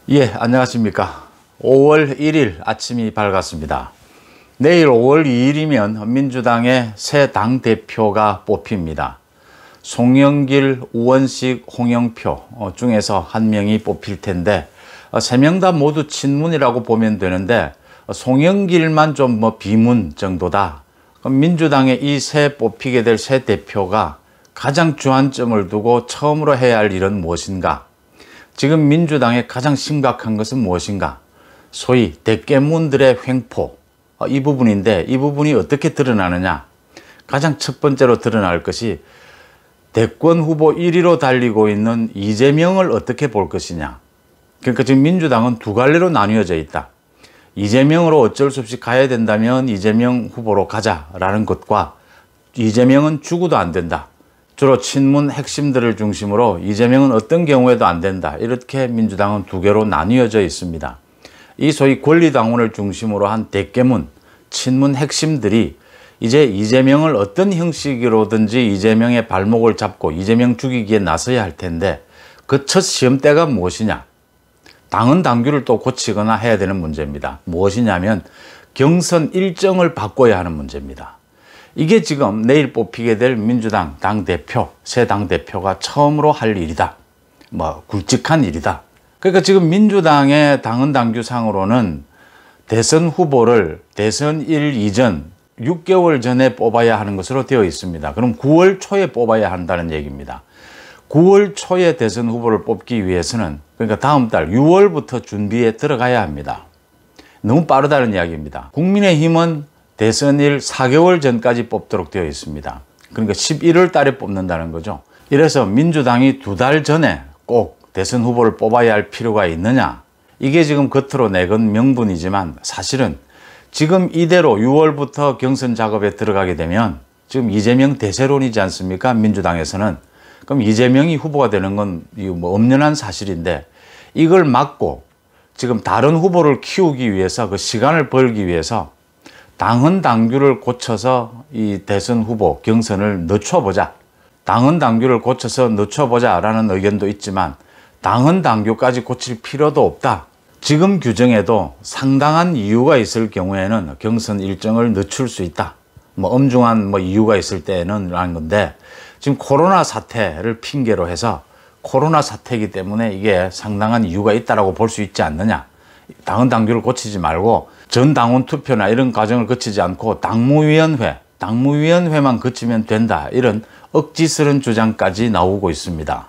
예, 안녕하십니까. 5월 1일 아침이 밝았습니다. 내일 5월 2일이면 민주당의 새 당대표가 뽑힙니다. 송영길, 우원식, 홍영표 중에서 한 명이 뽑힐 텐데, 세 명 다 모두 친문이라고 보면 되는데, 송영길만 좀 비문 정도다. 그럼 민주당의 이 새 뽑히게 될 새 대표가 가장 주안점을 두고 처음으로 해야 할 일은 무엇인가? 지금 민주당의 가장 심각한 것은 무엇인가? 소위 대깨문들의 횡포, 이 부분인데, 이 부분이 어떻게 드러나느냐? 가장 첫 번째로 드러날 것이 대권 후보 1위로 달리고 있는 이재명을 어떻게 볼 것이냐? 그러니까 지금 민주당은 두 갈래로 나뉘어져 있다. 이재명으로 어쩔 수 없이 가야 된다면 이재명 후보로 가자라는 것과, 이재명은 죽어도 안 된다. 주로 친문 핵심들을 중심으로 이재명은 어떤 경우에도 안 된다. 이렇게 민주당은 두 개로 나뉘어져 있습니다. 이 소위 권리당원을 중심으로 한 대깨문, 친문 핵심들이 이제 이재명을 어떤 형식으로든지 이재명의 발목을 잡고 이재명 죽이기에 나서야 할 텐데, 그 첫 시험대가 무엇이냐? 당헌 당규를 또 고치거나 해야 되는 문제입니다. 무엇이냐면 경선 일정을 바꿔야 하는 문제입니다. 이게 지금 내일 뽑히게 될 민주당 당대표, 새 당대표가 처음으로 할 일이다. 굵직한 일이다. 그러니까 지금 민주당의 당헌 당규상으로는 대선 후보를 대선일 이전 6개월 전에 뽑아야 하는 것으로 되어 있습니다. 그럼 9월 초에 뽑아야 한다는 얘기입니다. 9월 초에 대선 후보를 뽑기 위해서는, 그러니까 다음 달 6월부터 준비에 들어가야 합니다. 너무 빠르다는 이야기입니다. 국민의힘은 대선일 4개월 전까지 뽑도록 되어 있습니다. 그러니까 11월 달에 뽑는다는 거죠. 이래서 민주당이 두 달 전에 꼭 대선 후보를 뽑아야 할 필요가 있느냐? 이게 지금 겉으로 내건 명분이지만 사실은 지금 이대로 6월부터 경선 작업에 들어가게 되면 지금 이재명 대세론이지 않습니까? 민주당에서는. 그럼 이재명이 후보가 되는 건 엄연한 사실인데, 이걸 막고 지금 다른 후보를 키우기 위해서, 그 시간을 벌기 위해서 당헌 당규를 고쳐서 이 대선 후보 경선을 늦춰보자. 당헌 당규를 고쳐서 늦춰보자라는 의견도 있지만 당헌 당규까지 고칠 필요도 없다. 지금 규정에도 상당한 이유가 있을 경우에는 경선 일정을 늦출 수 있다. 엄중한 이유가 있을 때는 라는 건데, 지금 코로나 사태를 핑계로 해서 코로나 사태이기 때문에 이게 상당한 이유가 있다라고 볼 수 있지 않느냐. 당헌 당규를 고치지 말고 전 당원 투표나 이런 과정을 거치지 않고 당무위원회만 거치면 된다. 이런 억지스런 주장까지 나오고 있습니다.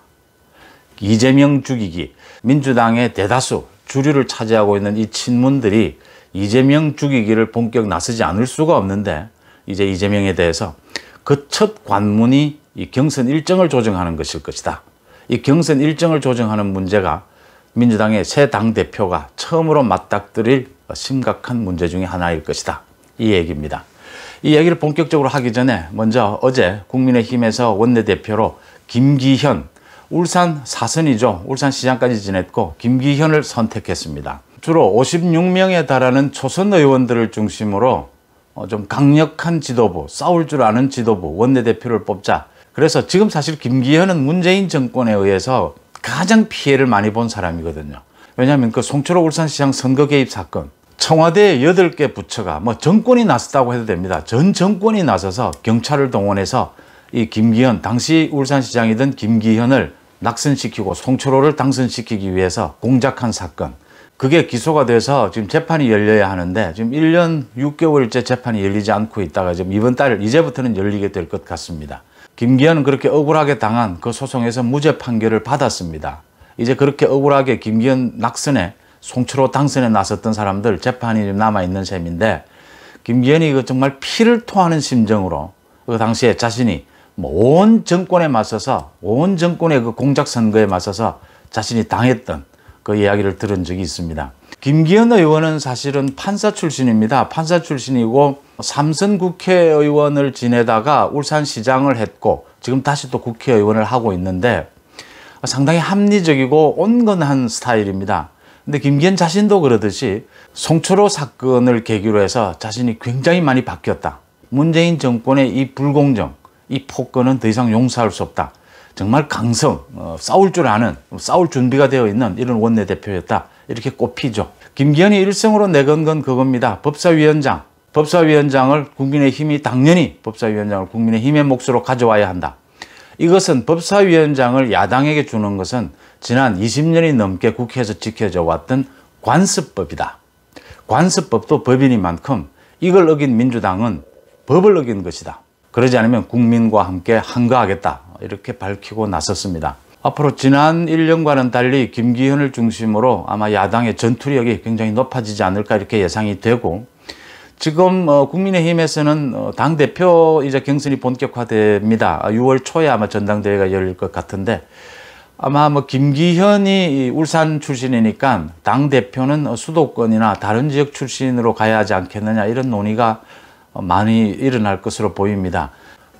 이재명 죽이기, 민주당의 대다수 주류를 차지하고 있는 이 친문들이 이재명 죽이기를 본격 나서지 않을 수가 없는데, 이제 이재명에 대해서 그 첫 관문이 이 경선 일정을 조정하는 것일 것이다. 이 경선 일정을 조정하는 문제가 민주당의 새 당대표가 처음으로 맞닥뜨릴 심각한 문제 중에 하나일 것이다. 이 얘기입니다. 이 얘기를 본격적으로 하기 전에 먼저 어제 국민의힘에서 원내대표로 김기현, 울산 사선이죠. 울산시장까지 지냈고 김기현을 선택했습니다. 주로 56명에 달하는 초선 의원들을 중심으로 좀 강력한 지도부, 싸울 줄 아는 지도부, 원내대표를 뽑자. 그래서 지금 사실 김기현은 문재인 정권에 의해서 가장 피해를 많이 본 사람이거든요. 왜냐하면 그 송철호 울산시장 선거 개입 사건, 청와대 8개 부처가 정권이 나섰다고 해도 됩니다. 전 정권이 나서서 경찰을 동원해서 이 김기현, 당시 울산시장이던 김기현을 낙선시키고 송철호를 당선시키기 위해서 공작한 사건, 그게 기소가 돼서 지금 재판이 열려야 하는데 지금 1년 6개월째 재판이 열리지 않고 있다가 지금 이번 달 이제부터는 열리게 될 것 같습니다. 김기현은 그렇게 억울하게 당한 그 소송에서 무죄 판결을 받았습니다. 이제 그렇게 억울하게 김기현 낙선에, 송철호 당선에 나섰던 사람들 재판이 남아있는 셈인데, 김기현이 정말 피를 토하는 심정으로 그 당시에 자신이 온 정권에 맞서서, 온 정권의 그 공작 선거에 맞서서 자신이 당했던 그 이야기를 들은 적이 있습니다. 김기현 의원은 사실은 판사 출신입니다. 판사 출신이고 3선 국회의원을 지내다가 울산시장을 했고 지금 다시 또 국회의원을 하고 있는데 상당히 합리적이고 온건한 스타일입니다. 근데 김기현 자신도 그러듯이 송철호 사건을 계기로 해서 자신이 굉장히 많이 바뀌었다. 문재인 정권의 이 불공정, 이 폭거는 더 이상 용서할 수 없다. 정말 강성, 싸울 줄 아는, 싸울 준비가 되어 있는 이런 원내대표였다. 이렇게 꼽히죠. 김기현이 일성으로 내건 건 그겁니다. 법사위원장. 법사위원장을 국민의힘이 당연히 법사위원장을 국민의힘의 몫으로 가져와야 한다. 이것은 법사위원장을 야당에게 주는 것은 지난 20년이 넘게 국회에서 지켜져 왔던 관습법이다. 관습법도 법이니만큼 이걸 어긴 민주당은 법을 어긴 것이다. 그러지 않으면 국민과 함께 항거하겠다. 이렇게 밝히고 나섰습니다. 앞으로 지난 1년과는 달리 김기현을 중심으로 아마 야당의 전투력이 굉장히 높아지지 않을까 이렇게 예상이 되고, 지금 국민의힘에서는 당대표 이제 경선이 본격화됩니다. 6월 초에 아마 전당대회가 열릴 것 같은데, 아마 김기현이 울산 출신이니까 당대표는 수도권이나 다른 지역 출신으로 가야 하지 않겠느냐, 이런 논의가 많이 일어날 것으로 보입니다.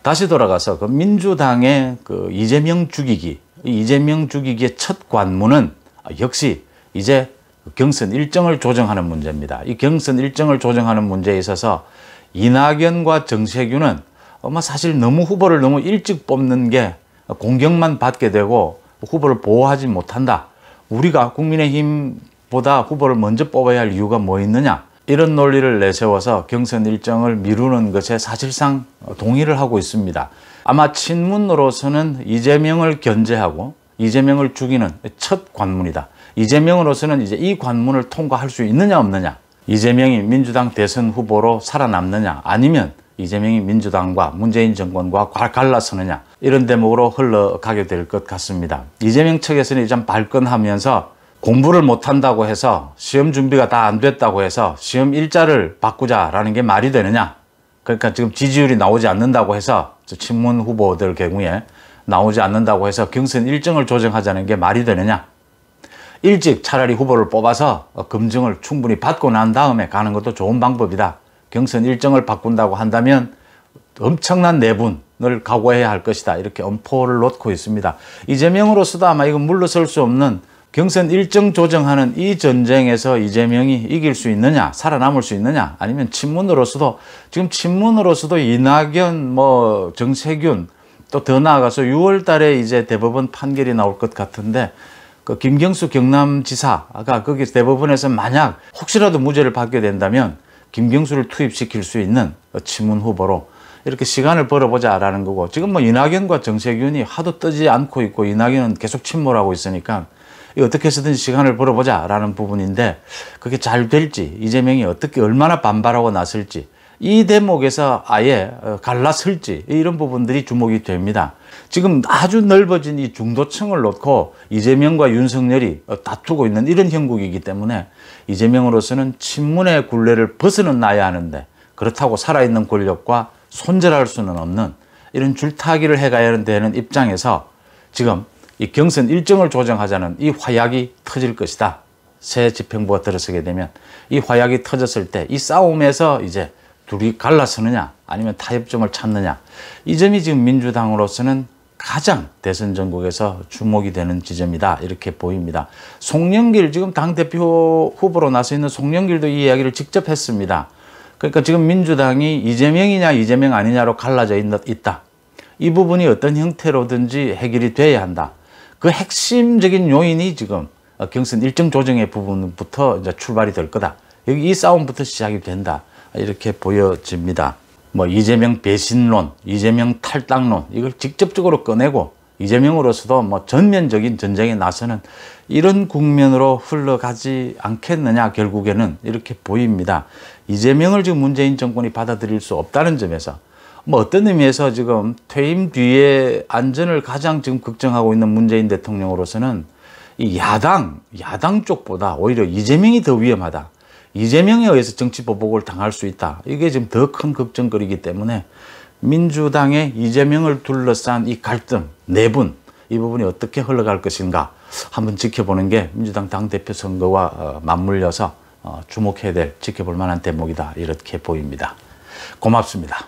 다시 돌아가서 그 민주당의 그 이재명 죽이기, 이 이재명 죽이기의 첫 관문은 역시 이제 경선 일정을 조정하는 문제입니다. 이 경선 일정을 조정하는 문제에 있어서 이낙연과 정세균은 사실 너무 후보를 너무 일찍 뽑는 게 공격만 받게 되고 후보를 보호하지 못한다. 우리가 국민의힘보다 후보를 먼저 뽑아야 할 이유가 뭐 있느냐. 이런 논리를 내세워서 경선 일정을 미루는 것에 사실상 동의를 하고 있습니다. 아마 친문으로서는 이재명을 견제하고 이재명을 죽이는 첫 관문이다. 이재명으로서는 이제 이 관문을 통과할 수 있느냐 없느냐, 이재명이 민주당 대선 후보로 살아남느냐, 아니면 이재명이 민주당과 문재인 정권과 갈라서느냐, 이런 대목으로 흘러가게 될 것 같습니다. 이재명 측에서는 이제 발끈하면서 공부를 못한다고 해서 시험 준비가 다 안 됐다고 해서 시험 일자를 바꾸자라는 게 말이 되느냐. 그러니까 지금 지지율이 나오지 않는다고 해서 친문 후보들 경우에 나오지 않는다고 해서 경선 일정을 조정하자는 게 말이 되느냐. 일찍 차라리 후보를 뽑아서 검증을 충분히 받고 난 다음에 가는 것도 좋은 방법이다. 경선 일정을 바꾼다고 한다면 엄청난 내분을 각오해야 할 것이다. 이렇게 엄포를 놓고 있습니다. 이재명으로서도 아마 이건 물러설 수 없는 경선 일정 조정하는 이 전쟁에서 이재명이 이길 수 있느냐, 살아남을 수 있느냐, 아니면 친문으로서도 지금 친문으로서도 이낙연, 정세균, 또 더 나아가서 6월 달에 이제 대법원 판결이 나올 것 같은데, 그 김경수 경남지사가 거기 대법원에서 만약 혹시라도 무죄를 받게 된다면 김경수를 투입시킬 수 있는 친문 후보로 이렇게 시간을 벌어보자라는 거고, 지금 이낙연과 정세균이 하도 뜨지 않고 있고 이낙연은 계속 침몰하고 있으니까 어떻게 해서든 시간을 벌어보자라는 부분인데, 그게 잘 될지, 이재명이 어떻게 얼마나 반발하고 나설지, 이 대목에서 아예 갈라설지, 이런 부분들이 주목이 됩니다. 지금 아주 넓어진 이 중도층을 놓고 이재명과 윤석열이 다투고 있는 이런 형국이기 때문에 이재명으로서는 친문의 굴레를 벗어나야 하는데, 그렇다고 살아있는 권력과 손절할 수는 없는 이런 줄타기를 해가야 되는 입장에서 지금 이 경선 일정을 조정하자는 이 화약이 터질 것이다. 새 집행부가 들어서게 되면 이 화약이 터졌을 때 이 싸움에서 이제 둘이 갈라서느냐 아니면 타협점을 찾느냐, 이 점이 지금 민주당으로서는 가장 대선 전국에서 주목이 되는 지점이다. 이렇게 보입니다. 송영길, 지금 당대표 후보로 나서 있는 송영길도 이 이야기를 직접 했습니다. 그러니까 지금 민주당이 이재명이냐 이재명 아니냐로 갈라져 있다. 이 부분이 어떤 형태로든지 해결이 돼야 한다. 그 핵심적인 요인이 지금 경선 일정 조정의 부분부터 이제 출발이 될 거다. 여기 이 싸움부터 시작이 된다. 이렇게 보여집니다. 이재명 배신론, 이재명 탈당론, 이걸 직접적으로 꺼내고 이재명으로서도 전면적인 전쟁에 나서는 이런 국면으로 흘러가지 않겠느냐, 결국에는 이렇게 보입니다. 이재명을 지금 문재인 정권이 받아들일 수 없다는 점에서 어떤 의미에서 지금 퇴임 뒤에 안전을 가장 지금 걱정하고 있는 문재인 대통령으로서는 이 야당 쪽보다 오히려 이재명이 더 위험하다. 이재명에 의해서 정치 보복을 당할 수 있다. 이게 지금 더 큰 걱정거리이기 때문에 민주당의 이재명을 둘러싼 이 갈등, 내분, 이 부분이 어떻게 흘러갈 것인가 한번 지켜보는 게 민주당 당대표 선거와 맞물려서 주목해야 될, 지켜볼 만한 대목이다. 이렇게 보입니다. 고맙습니다.